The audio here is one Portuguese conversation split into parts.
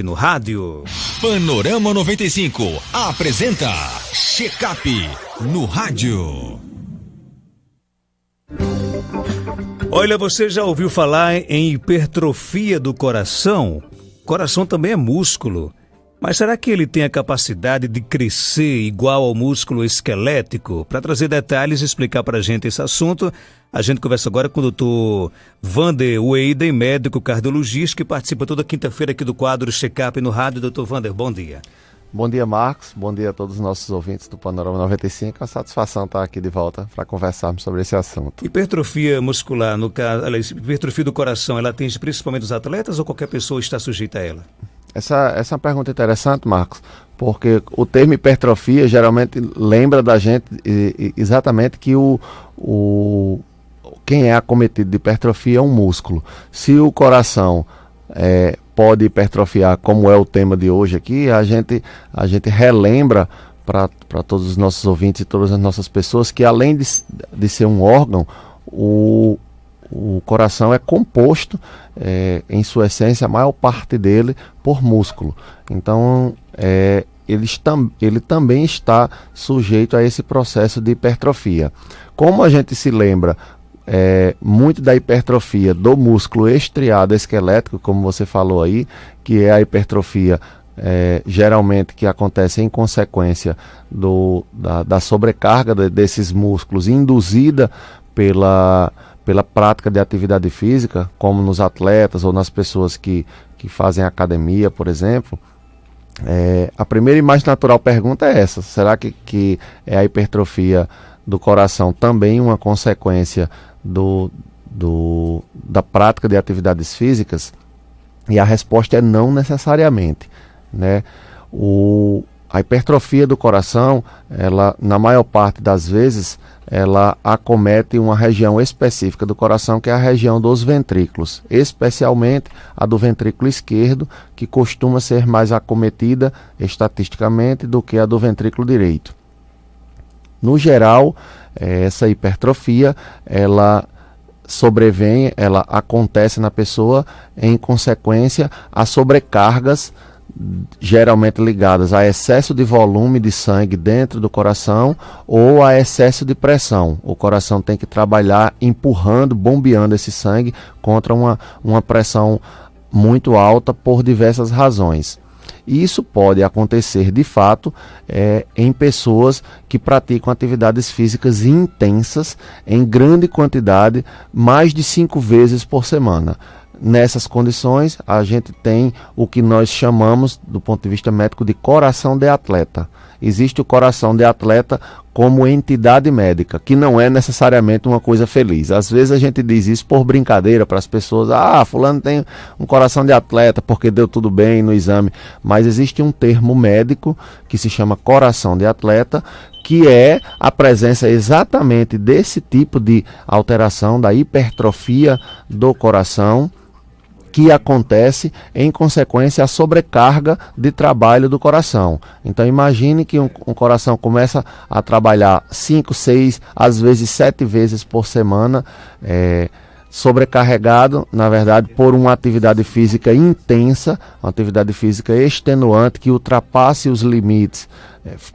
No rádio. Panorama 95 apresenta Check-up no rádio. Olha, você já ouviu falar em hipertrofia do coração? Coração também é músculo. Mas será que ele tem a capacidade de crescer igual ao músculo esquelético? Para trazer detalhes e explicar para a gente esse assunto, a gente conversa agora com o Dr. Vander Weyden, médico cardiologista, que participa toda quinta-feira aqui do quadro Check-up no rádio. Dr. Vander, bom dia. Bom dia, Marcos. Bom dia a todos os nossos ouvintes do Panorama 95. É uma satisfação estar aqui de volta para conversarmos sobre esse assunto. Hipertrofia muscular, no caso, hipertrofia do coração, ela atinge principalmente os atletas ou qualquer pessoa está sujeita a ela? Essa é uma pergunta interessante, Marcos, porque o termo hipertrofia geralmente lembra da gente exatamente que quem é acometido de hipertrofia é um músculo. Se o coração pode hipertrofiar, como é o tema de hoje aqui, a gente relembra para todos os nossos ouvintes e todas as nossas pessoas que, além de ser um órgão, o coração é composto, em sua essência, a maior parte dele, por músculo. Então, ele também está sujeito a esse processo de hipertrofia. Como a gente se lembra muito da hipertrofia do músculo estriado esquelético, como você falou aí, que é a hipertrofia geralmente que acontece em consequência da sobrecarga desses músculos induzida pela prática de atividade física, como nos atletas ou nas pessoas que fazem academia, por exemplo. A primeira e mais natural pergunta é essa: será que é a hipertrofia do coração também uma consequência da prática de atividades físicas? E a resposta é não necessariamente, né? A hipertrofia do coração, ela, na maior parte das vezes, ela acomete uma região específica do coração, que é a região dos ventrículos, especialmente a do ventrículo esquerdo, que costuma ser mais acometida estatisticamente do que a do ventrículo direito. No geral, essa hipertrofia, ela acontece na pessoa em consequência a sobrecargas geralmente ligadas a excesso de volume de sangue dentro do coração ou a excesso de pressão. O coração tem que trabalhar empurrando, bombeando esse sangue contra uma pressão muito alta por diversas razões. E isso pode acontecer de fato em pessoas que praticam atividades físicas intensas em grande quantidade, mais de 5 vezes por semana. Nessas condições, a gente tem o que nós chamamos, do ponto de vista médico, de coração de atleta. Existe o coração de atleta como entidade médica, que não é necessariamente uma coisa feliz. Às vezes a gente diz isso por brincadeira para as pessoas: fulano tem um coração de atleta porque deu tudo bem no exame. Mas existe um termo médico que se chama coração de atleta, que é a presença exatamente desse tipo de alteração, da hipertrofia do coração, que acontece em consequência à sobrecarga de trabalho do coração. Então imagine que um coração começa a trabalhar 5, 6, às vezes 7 vezes por semana, sobrecarregado, na verdade, por uma atividade física intensa, uma atividade física extenuante que ultrapasse os limites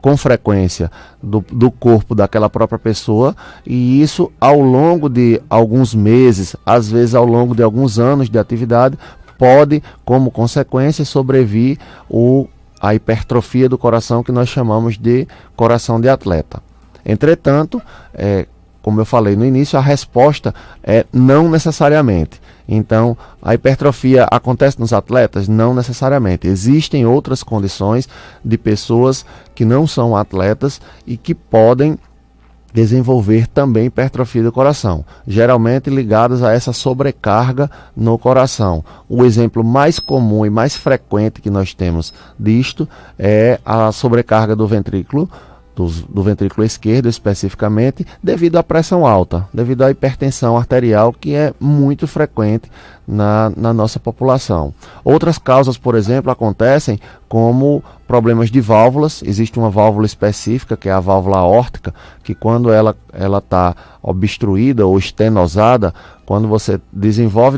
com frequência do corpo daquela própria pessoa, e isso ao longo de alguns meses, às vezes ao longo de alguns anos de atividade, pode, como consequência, sobrevir a hipertrofia do coração, que nós chamamos de coração de atleta. Entretanto, como eu falei no início, a resposta é não necessariamente. Então, a hipertrofia acontece nos atletas? Não necessariamente. Existem outras condições de pessoas que não são atletas e que podem desenvolver também hipertrofia do coração, geralmente ligadas a essa sobrecarga no coração. O exemplo mais comum e mais frequente que nós temos disto é a sobrecarga do ventrículo, do ventrículo esquerdo especificamente, devido à pressão alta, devido à hipertensão arterial, que é muito frequente na nossa população. Outras causas, por exemplo, acontecem como problemas de válvulas. Existe uma válvula específica, que é a válvula aórtica, que quando ela está obstruída ou estenosada, quando você desenvolve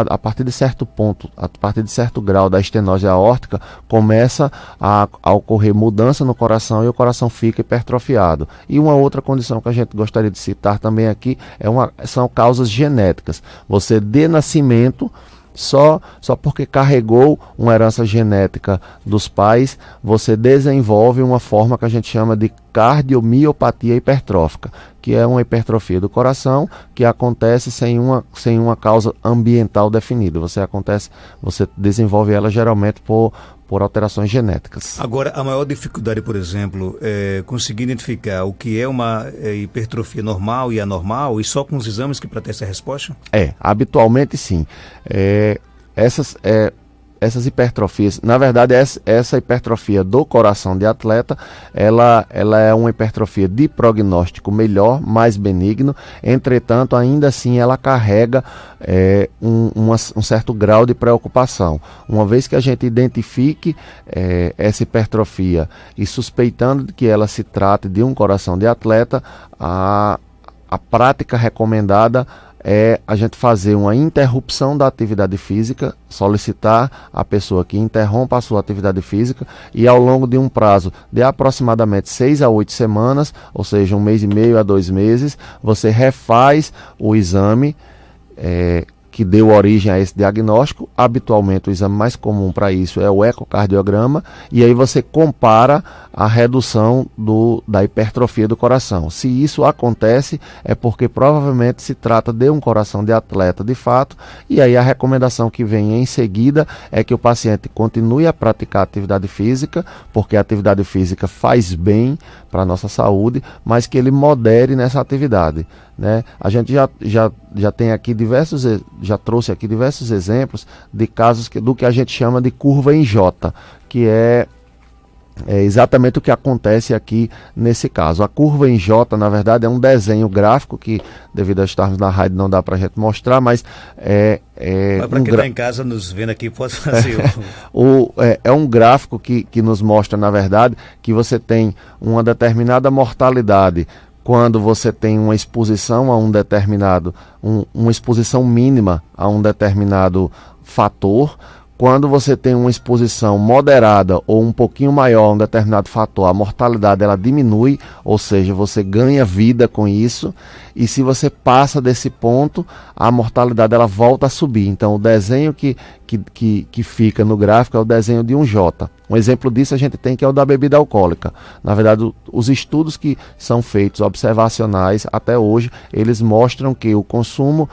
a partir de certo ponto, a partir de certo grau da estenose aórtica, começa a ocorrer mudança no coração e o coração fica hipertrofiado. E uma outra condição que a gente gostaria de citar também aqui são causas genéticas. Você de nascimento, só porque carregou uma herança genética dos pais, você desenvolve uma forma que a gente chama de cardiomiopatia hipertrófica, que é uma hipertrofia do coração que acontece sem uma causa ambiental definida. Você desenvolve ela geralmente por alterações genéticas. Agora, a maior dificuldade, por exemplo, é conseguir identificar o que é uma hipertrofia normal e anormal, e só com os exames que para ter essa resposta? Habitualmente sim. Essas hipertrofias, na verdade, essa hipertrofia do coração de atleta, ela é uma hipertrofia de prognóstico melhor, mais benigno. Entretanto, ainda assim, ela carrega um certo grau de preocupação. Uma vez que a gente identifique essa hipertrofia e suspeitando de que ela se trate de um coração de atleta, a prática recomendada é a gente fazer uma interrupção da atividade física, solicitar a pessoa que interrompa a sua atividade física e ao longo de um prazo de aproximadamente 6 a 8 semanas, ou seja, 1 mês e meio a 2 meses, você refaz o exame que deu origem a esse diagnóstico. Habitualmente o exame mais comum para isso é o ecocardiograma, e aí você compara a redução da hipertrofia do coração. Se isso acontece, é porque provavelmente se trata de um coração de atleta de fato, e aí a recomendação que vem em seguida é que o paciente continue a praticar atividade física, porque a atividade física faz bem para a nossa saúde, mas que ele modere nessa atividade, né? A gente já tem aqui já trouxe aqui diversos exemplos de casos do que a gente chama de curva em J, que é exatamente o que acontece aqui nesse caso. A curva em J, na verdade, é um desenho gráfico que, devido a estarmos na rádio, não dá para a gente mostrar, mas mas para quem está em casa nos vendo aqui, pode fazer. É um gráfico que nos mostra, na verdade, que você tem uma determinada mortalidade quando você tem uma exposição a uma exposição mínima a um determinado fator. Quando você tem uma exposição moderada ou um pouquinho maior a um determinado fator, a mortalidade ela diminui, ou seja, você ganha vida com isso. E se você passa desse ponto, a mortalidade ela volta a subir. Então o desenho que fica no gráfico é o desenho de um J. Um exemplo disso a gente tem, que é o da bebida alcoólica. Na verdade, os estudos que são feitos observacionais até hoje, eles mostram que o consumo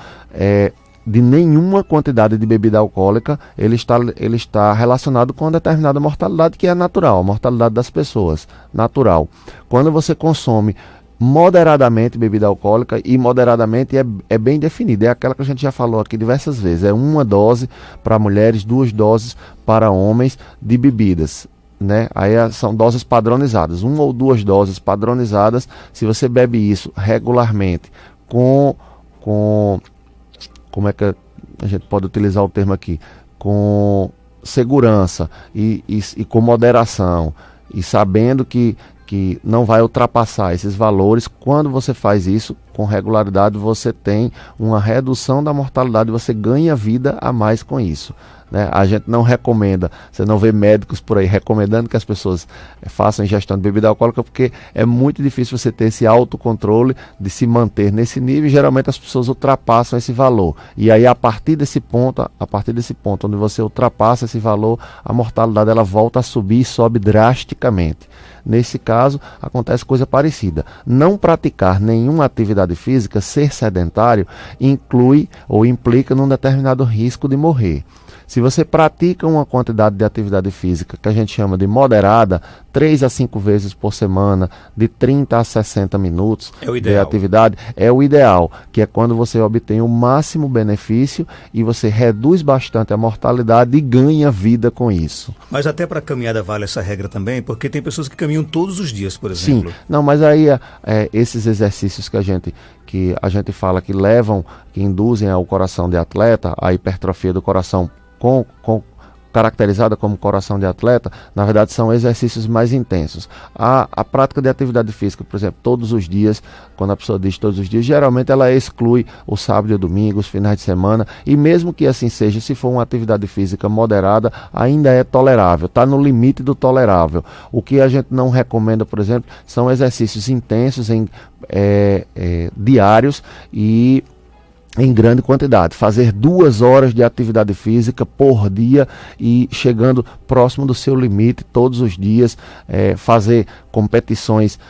de nenhuma quantidade de bebida alcoólica ele está relacionado com uma determinada mortalidade que é natural, a mortalidade das pessoas, natural. Quando você consome moderadamente bebida alcoólica, e moderadamente é bem definido, é aquela que a gente já falou aqui diversas vezes, é 1 dose para mulheres, 2 doses para homens de bebidas, né? Aí são doses padronizadas, 1 ou 2 doses padronizadas. Se você bebe isso regularmente como é que a gente pode utilizar o termo aqui? Com segurança e com moderação, e sabendo que não vai ultrapassar esses valores. Quando você faz isso com regularidade, você tem uma redução da mortalidade, você ganha vida a mais com isso, né? A gente não recomenda, você não vê médicos por aí recomendando que as pessoas façam ingestão de bebida alcoólica, porque é muito difícil você ter esse autocontrole de se manter nesse nível, e geralmente as pessoas ultrapassam esse valor. E aí a partir desse ponto onde você ultrapassa esse valor, a mortalidade ela volta a subir e sobe drasticamente. Nesse caso, acontece coisa parecida. Não praticar nenhuma atividade física, ser sedentário, inclui ou implica num determinado risco de morrer. Se você pratica uma quantidade de atividade física que a gente chama de moderada, 3 a 5 vezes por semana, de 30 a 60 minutos de atividade, é o ideal, que é quando você obtém o máximo benefício e você reduz bastante a mortalidade e ganha vida com isso. Mas até para caminhada vale essa regra também, porque tem pessoas que caminham todos os dias, por exemplo. Sim, não, mas aí esses exercícios que a gente fala que levam, que induzem ao coração de atleta, a hipertrofia do coração caracterizada como coração de atleta, na verdade são exercícios mais intensos. A prática de atividade física, por exemplo, todos os dias, quando a pessoa diz todos os dias, geralmente ela exclui o sábado e o domingo, os finais de semana, e mesmo que assim seja, se for uma atividade física moderada, ainda é tolerável, está no limite do tolerável. O que a gente não recomenda, por exemplo, são exercícios intensos diários e em grande quantidade, fazer 2 horas de atividade física por dia e chegando próximo do seu limite todos os dias, fazer competições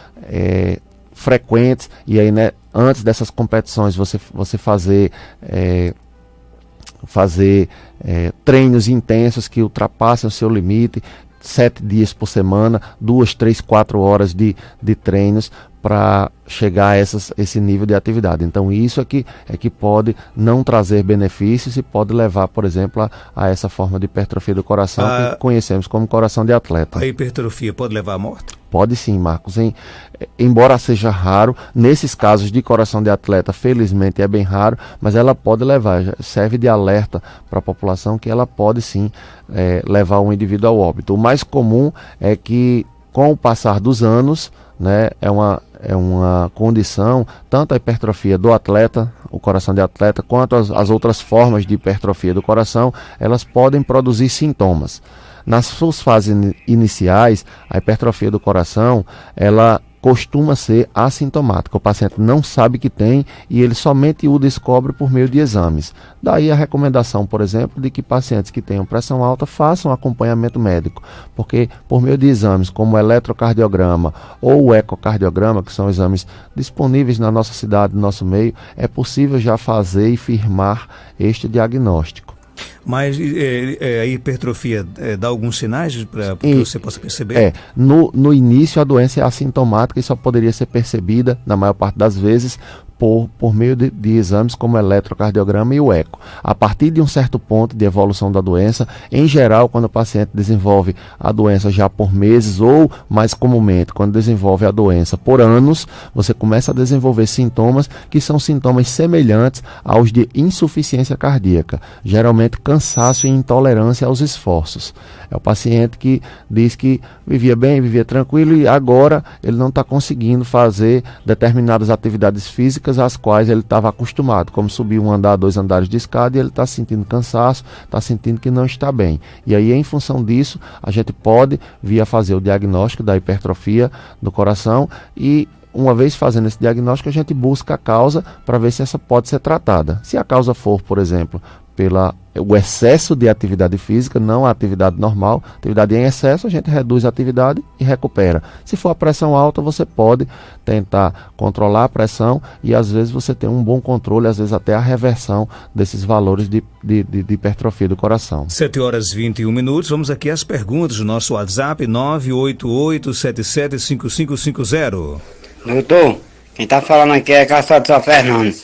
frequentes e aí, né, antes dessas competições você fazer treinos intensos que ultrapassem o seu limite, 7 dias por semana, 2, 3, 4 horas de treinos para chegar a esse nível de atividade. Então isso aqui é que pode não trazer benefícios e pode levar, por exemplo, a essa forma de hipertrofia do coração que conhecemos como coração de atleta. A hipertrofia pode levar à morte? Pode sim, Marcos. Embora seja raro, nesses casos de coração de atleta, felizmente é bem raro, mas ela pode levar, serve de alerta para a população que ela pode sim levar um indivíduo ao óbito. O mais comum é que com o passar dos anos, né, é uma condição, tanto a hipertrofia do atleta, o coração de atleta, quanto as outras formas de hipertrofia do coração, elas podem produzir sintomas. Nas suas fases iniciais, a hipertrofia do coração, ela costuma ser assintomática. O paciente não sabe que tem e ele somente o descobre por meio de exames. Daí a recomendação, por exemplo, de que pacientes que tenham pressão alta façam acompanhamento médico, porque por meio de exames como o eletrocardiograma ou o ecocardiograma, que são exames disponíveis na nossa cidade, no nosso meio, é possível já fazer e firmar este diagnóstico. Mas a hipertrofia dá alguns sinais para que você possa perceber? No início a doença é assintomática e só poderia ser percebida, na maior parte das vezes, por meio de exames como o eletrocardiograma e o eco. A partir de um certo ponto de evolução da doença, em geral, quando o paciente desenvolve a doença já por meses ou, mais comumente, quando desenvolve a doença por anos, você começa a desenvolver sintomas que são sintomas semelhantes aos de insuficiência cardíaca, geralmente cansaço e intolerância aos esforços. É o paciente que diz que vivia bem, vivia tranquilo e agora ele não está conseguindo fazer determinadas atividades físicas às quais ele estava acostumado, como subir 1 andar, 2 andares de escada, e ele está sentindo cansaço, está sentindo que não está bem. E aí, em função disso, a gente pode vir a fazer o diagnóstico da hipertrofia do coração e, uma vez fazendo esse diagnóstico, a gente busca a causa para ver se essa pode ser tratada. Se a causa for, por exemplo, o excesso de atividade física, não a atividade normal, atividade em excesso, a gente reduz a atividade e recupera. Se for a pressão alta, você pode tentar controlar a pressão e às vezes você tem um bom controle, às vezes até a reversão desses valores de hipertrofia do coração. 7h21, vamos aqui às perguntas do nosso WhatsApp 988775550. Doutor, quem está falando aqui é Caçado São Fernando.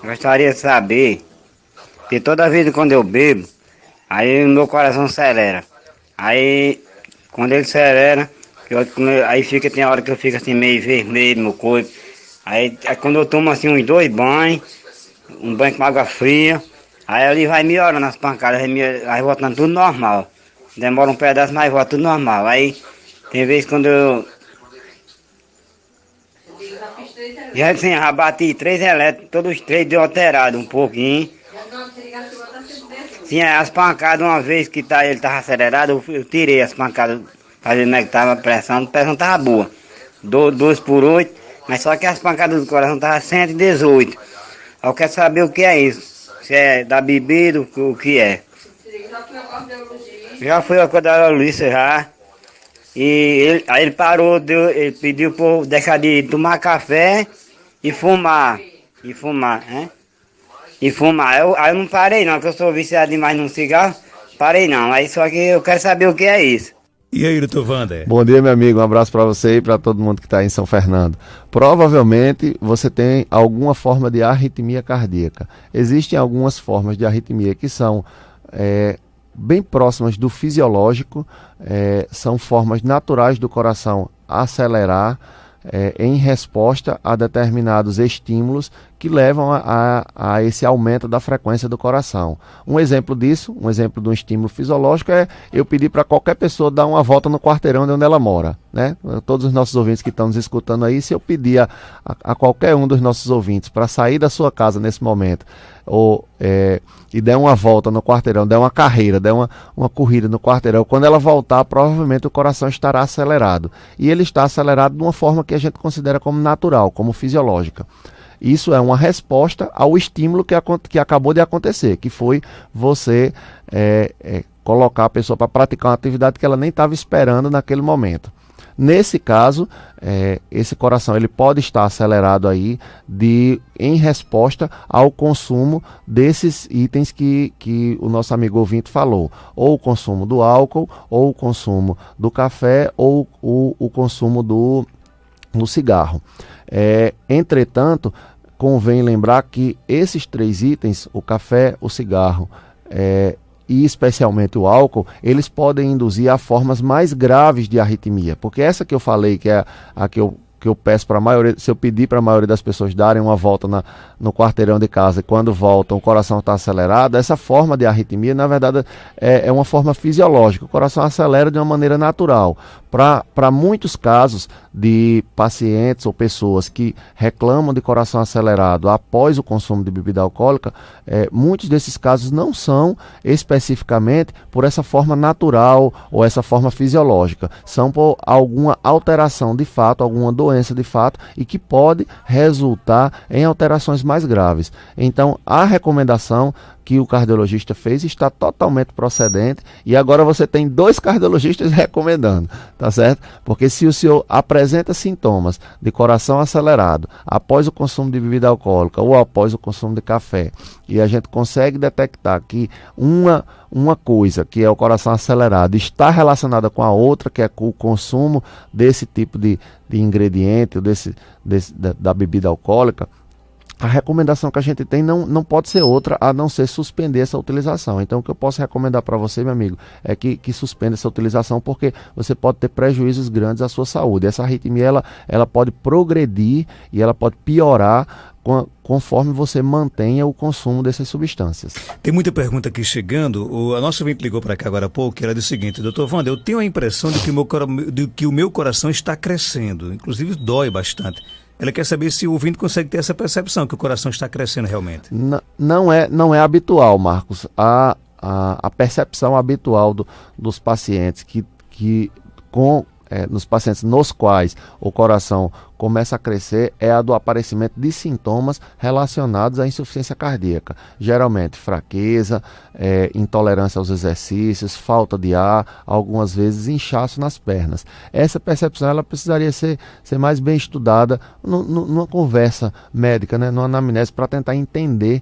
Gostaria de saber, porque toda vez quando eu bebo, aí o meu coração acelera. Aí, quando ele acelera, aí tem hora que eu fico assim meio vermelho no meu corpo. Aí quando eu tomo assim uns 2 banhos, um banho com água fria, aí ali vai melhorando as pancadas, aí voltando tudo normal. Demora um pedaço, mas volta tudo normal. Aí tem vezes quando eu... Já assim, já bati 3 elétricos, todos os 3 deu alterado um pouquinho. Sim, as pancadas, uma vez que ele estava acelerado, eu tirei as pancadas, fazendo como é que estava a pressão estava boa. 2 por 8, mas só que as pancadas do coração estavam 118. Eu quero saber o que é isso, se é da bebida, o que é. Já fui ao cardiologista já, e aí ele parou, ele pediu para eu deixar de tomar café e fumar, né? E fumar. Aí eu não parei não, porque eu sou viciado demais num cigarro. parei não, aí só que eu quero saber o que é isso. E aí, doutor Wander? Bom dia, meu amigo. Um abraço para você e para todo mundo que está em São Fernando. Provavelmente você tem alguma forma de arritmia cardíaca. Existem algumas formas de arritmia que são bem próximas do fisiológico, são formas naturais do coração acelerar em resposta a determinados estímulos que levam a esse aumento da frequência do coração. Um exemplo disso, um exemplo de um estímulo fisiológico é eu pedir para qualquer pessoa dar uma volta no quarteirão de onde ela mora, né? Todos os nossos ouvintes que estão nos escutando aí, se eu pedir a qualquer um dos nossos ouvintes para sair da sua casa nesse momento e der uma volta no quarteirão, der uma carreira, der uma corrida no quarteirão, quando ela voltar, provavelmente o coração estará acelerado. E ele está acelerado de uma forma que a gente considera como natural, como fisiológica. Isso é uma resposta ao estímulo que acabou de acontecer, que foi você colocar a pessoa para praticar uma atividade que ela nem estava esperando naquele momento. Nesse caso, esse coração ele pode estar acelerado aí em resposta ao consumo desses itens que o nosso amigo ouvinte falou. Ou o consumo do álcool, ou o consumo do café, ou o consumo do cigarro. Entretanto, convém lembrar que esses 3 itens, o café, o cigarro e especialmente o álcool, eles podem induzir a formas mais graves de arritmia, porque essa que eu falei, que é a que eu peço para a maioria, se eu pedir para a maioria das pessoas darem uma volta no quarteirão de casa e quando voltam o coração está acelerado, essa forma de arritmia, na verdade, é uma forma fisiológica, o coração acelera de uma maneira natural. Para muitos casos de pacientes ou pessoas que reclamam de coração acelerado após o consumo de bebida alcoólica, muitos desses casos não são especificamente por essa forma natural ou essa forma fisiológica, são por alguma alteração de fato, alguma doença de fato e que pode resultar em alterações mais graves. Então, a recomendação que o cardiologista fez está totalmente procedente e agora você tem 2 cardiologistas recomendando, tá certo? Porque se o senhor apresenta sintomas de coração acelerado após o consumo de bebida alcoólica ou após o consumo de café e a gente consegue detectar que uma coisa, que é o coração acelerado, está relacionada com a outra, que é com o consumo desse tipo de ingrediente, da bebida alcoólica, a recomendação que a gente tem não pode ser outra a não ser suspender essa utilização. Então, o que eu posso recomendar para você, meu amigo, é que suspenda essa utilização, porque você pode ter prejuízos grandes à sua saúde. Essa arritmia, ela pode progredir e ela pode piorar conforme você mantenha o consumo dessas substâncias. Tem muita pergunta aqui chegando. A nossa ouvinte ligou para cá agora há pouco, ela disse o seguinte: doutor Wander, eu tenho a impressão de que o meu coração está crescendo, inclusive dói bastante. Ela quer saber se o ouvinte consegue ter essa percepção que o coração está crescendo realmente. Não é habitual, Marcos. A percepção habitual dos pacientes nos pacientes nos quais o coração começa a crescer é a do aparecimento de sintomas relacionados à insuficiência cardíaca. Geralmente fraqueza, intolerância aos exercícios, falta de ar, algumas vezes inchaço nas pernas. Essa percepção ela precisaria ser mais bem estudada numa conversa médica, né, numa anamnese, para tentar entender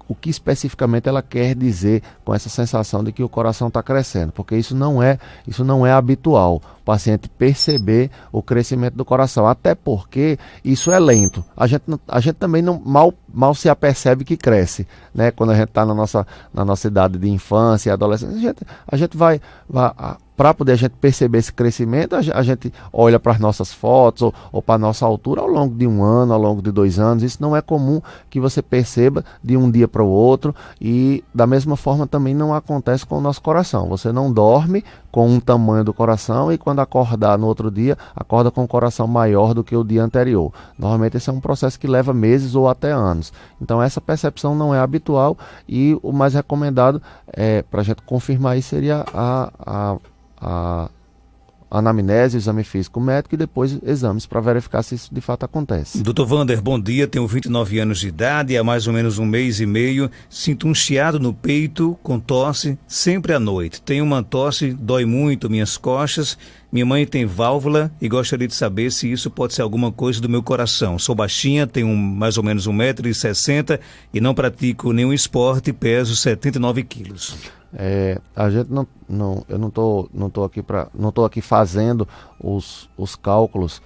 o que especificamente ela quer dizer com essa sensação de que o coração está crescendo, porque isso não é habitual, o paciente perceber o crescimento do coração, até porque isso é lento. A gente também mal se apercebe que cresce, né? Quando a gente está na nossa idade de infância e adolescência, a gente vai para poder a gente perceber esse crescimento, a gente olha para as nossas fotos ou para a nossa altura ao longo de 1 ano, ao longo de 2 anos. Isso não é comum que você perceba de um dia para o outro, e da mesma forma também não acontece com o nosso coração. Você não dorme com um tamanho do coração e quando acordar no outro dia, acorda com um coração maior do que o dia anterior. Normalmente esse é um processo que leva meses ou até anos. Então essa percepção não é habitual e o mais recomendado para a gente confirmar isso seria a anamnese, o exame físico médico e depois exames para verificar se isso de fato acontece. Doutor Wander, bom dia, tenho 29 anos de idade, há mais ou menos 1 mês e meio, sinto um chiado no peito com tosse sempre à noite. Tenho uma tosse, dói muito minhas costas, minha mãe tem válvula e gostaria de saber se isso pode ser alguma coisa do meu coração. Sou baixinha, tenho mais ou menos 1,60 m e não pratico nenhum esporte e peso 79 quilos. A gente eu não tô aqui fazendo os cálculos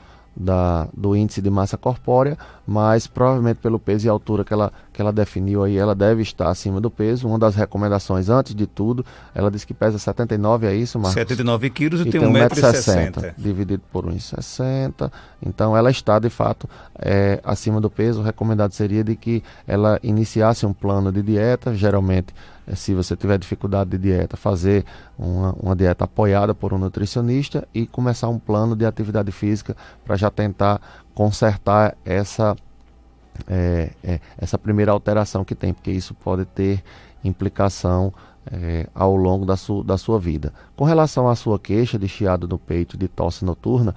do índice de massa corpórea, mas provavelmente pelo peso e altura que ela definiu aí, ela deve estar acima do peso. Uma das recomendações, antes de tudo, ela disse que pesa 79, é isso, Marcos? 79 quilos e tem 1,60 1,60 m. Dividido por 1,60. Então ela está, de fato, acima do peso. O recomendado seria de que ela iniciasse um plano de dieta, geralmente, se você tiver dificuldade de dieta, fazer uma dieta apoiada por um nutricionista e começar um plano de atividade física para já tentar consertar essa primeira alteração que tem, porque isso pode ter implicação ao longo da sua vida. Com relação à sua queixa de chiado no peito, de tosse noturna,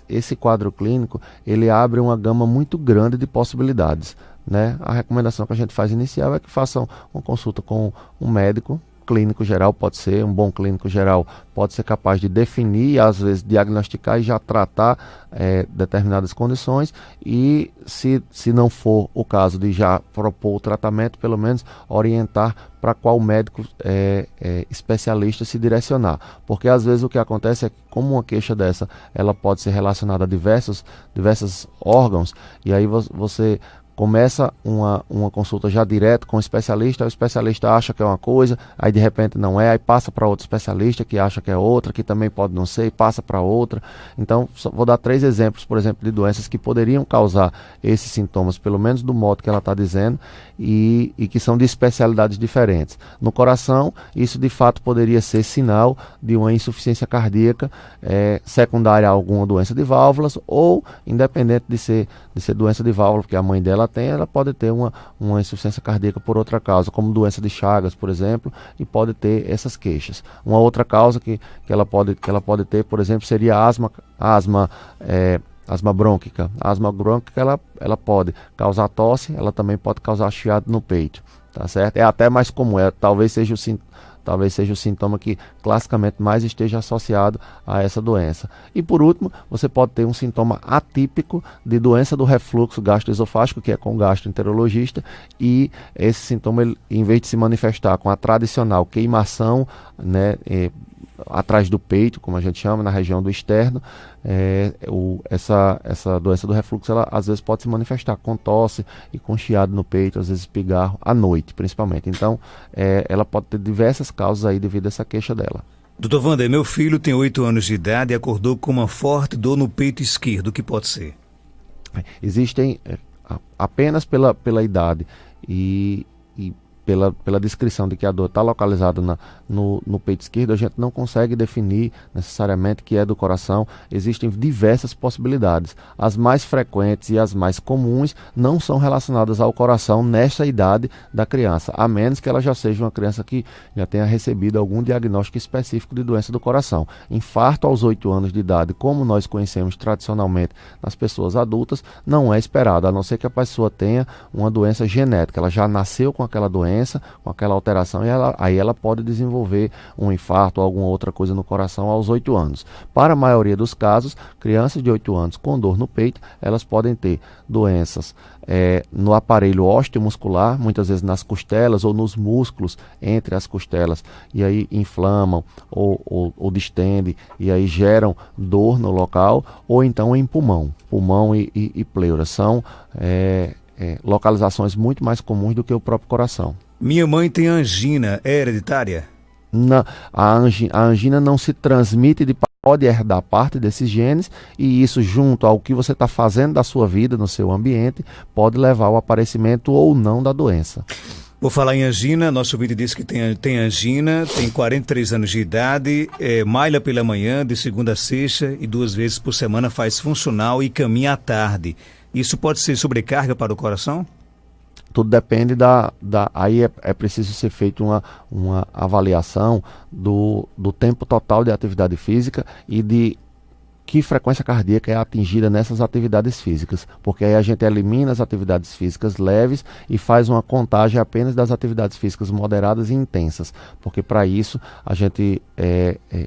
esse quadro clínico, ele abre uma gama muito grande de possibilidades, né? A recomendação que a gente faz inicial é que façam uma consulta com um médico clínico geral, pode ser um bom clínico geral, pode ser capaz de definir, às vezes diagnosticar e já tratar determinadas condições, e se não for o caso de já propor o tratamento, pelo menos orientar para qual médico especialista se direcionar, porque às vezes o que acontece é que, como uma queixa dessa, ela pode ser relacionada a diversos órgãos, e aí você começa uma consulta já direto com o especialista acha que é uma coisa, aí de repente não é, aí passa para outro especialista que acha que é outra, que também pode não ser, e passa para outra. Então, vou dar 3 exemplos, por exemplo, de doenças que poderiam causar esses sintomas, pelo menos do modo que ela está dizendo, e que são de especialidades diferentes. No coração, isso de fato poderia ser sinal de uma insuficiência cardíaca secundária a alguma doença de válvulas, ou independente de ser doença de válvula, porque a mãe dela ela pode ter uma insuficiência cardíaca por outra causa, como doença de Chagas, por exemplo, e pode ter essas queixas. Uma outra causa que ela pode ter, por exemplo, seria asma brônquica. A asma brônquica, ela pode causar tosse, ela também pode causar chiado no peito, tá certo? É até mais comum, talvez seja o sintoma que classicamente mais esteja associado a essa doença. E por último, você pode ter um sintoma atípico de doença do refluxo gastroesofágico, que é com o gastroenterologista, e esse sintoma, ele, em vez de se manifestar com a tradicional queimação, né, atrás do peito, como a gente chama, na região do externo, essa doença do refluxo, ela às vezes pode se manifestar com tosse e com chiado no peito, às vezes pigarro, à noite principalmente. Então, ela pode ter diversas causas aí devido a essa queixa dela. Doutor Wander, meu filho tem 8 anos de idade e acordou com uma forte dor no peito esquerdo. O que pode ser? Existem, apenas pela idade e pela descrição de que a dor está localizada no peito esquerdo, a gente não consegue definir necessariamente que é do coração. Existem diversas possibilidades. As mais frequentes e as mais comuns não são relacionadas ao coração nessa idade da criança, a menos que ela já seja uma criança que já tenha recebido algum diagnóstico específico de doença do coração. Infarto aos 8 anos de idade, como nós conhecemos tradicionalmente nas pessoas adultas, não é esperado, a não ser que a pessoa tenha uma doença genética, ela já nasceu com aquela doença, com aquela alteração, e aí ela pode desenvolver um infarto ou alguma outra coisa no coração aos 8 anos. Para a maioria dos casos, crianças de 8 anos com dor no peito, elas podem ter doenças no aparelho osteomuscular, muitas vezes nas costelas ou nos músculos entre as costelas, e aí inflamam ou distendem, e aí geram dor no local, ou então em pulmão e pleura. São localizações muito mais comuns do que o próprio coração. Minha mãe tem angina, é hereditária? A angina não se transmite, pode herdar parte desses genes, e isso, junto ao que você está fazendo da sua vida, no seu ambiente, pode levar ao aparecimento ou não da doença. Vou falar em angina, nosso ouvinte disse que tem angina, tem 43 anos de idade, malha pela manhã, de segunda a sexta, e 2 vezes por semana faz funcional e caminha à tarde. Isso pode ser sobrecarga para o coração? Tudo depende aí é preciso ser feita uma avaliação do tempo total de atividade física e que frequência cardíaca é atingida nessas atividades físicas, porque aí a gente elimina as atividades físicas leves e faz uma contagem apenas das atividades físicas moderadas e intensas, porque para isso a gente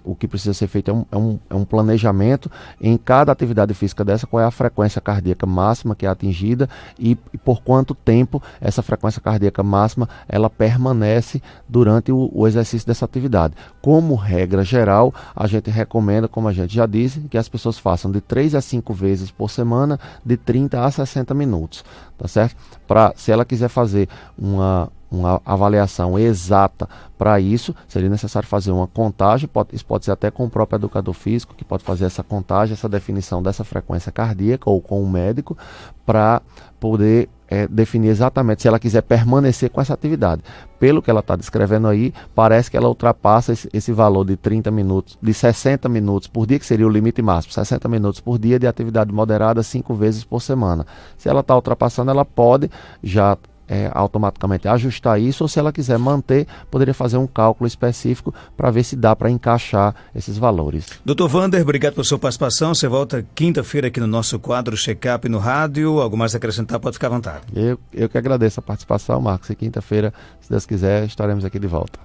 o que precisa ser feito é um planejamento em cada atividade física dessa, qual é a frequência cardíaca máxima que é atingida e por quanto tempo essa frequência cardíaca máxima ela permanece durante o exercício dessa atividade. Como regra geral, a gente recomenda, como a gente já disse, que as pessoas façam de 3 a 5 vezes por semana, de 30 a 60 minutos, tá certo? Se ela quiser fazer uma avaliação exata para isso, seria necessário fazer uma contagem, isso pode ser até com o próprio educador físico, que pode fazer essa contagem, essa definição dessa frequência cardíaca, ou com um médico, para poder definir exatamente se ela quiser permanecer com essa atividade. Pelo que ela está descrevendo aí, parece que ela ultrapassa esse valor de 30 minutos, de 60 minutos por dia, que seria o limite máximo, 60 minutos por dia de atividade moderada 5 vezes por semana. Se ela está ultrapassando, ela pode já automaticamente ajustar isso, ou se ela quiser manter, poderia fazer um cálculo específico para ver se dá para encaixar esses valores. Dr. Wander, obrigado pela sua participação. Você volta quinta-feira aqui no nosso quadro Check-up no rádio. Algo mais a acrescentar, pode ficar à vontade. Eu que agradeço a participação, Marcos, e quinta-feira, se Deus quiser, estaremos aqui de volta.